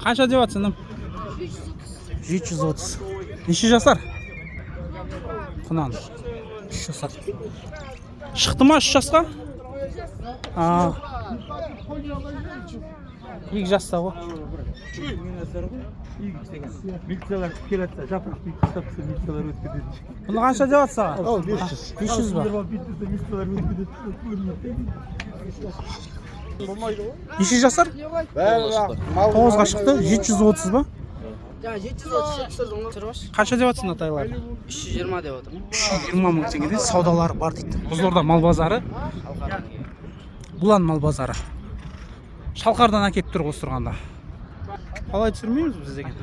Қанша деп жатсың? 730. Неше жасар? Құнан. 3 жасар. Шықты ма 3 жасқа? 2 жаста ғой. Милициялар келатса, жапырақ бит тастапса, милициялар өткізеді. Бұны қанша деп жатса? 500 ба? Неше жасар? 9-ға шықты, 730 ба? 730 Қанша деп жатсың атайлар? 320 деп отыр. 320 мың теңгеден саудалары бар дейді. Қызылорда мал базары. Бұлан мал базары. Шалқардан әкеп тұр осы тұрғанда. Қалай түсірмейміз біз деген?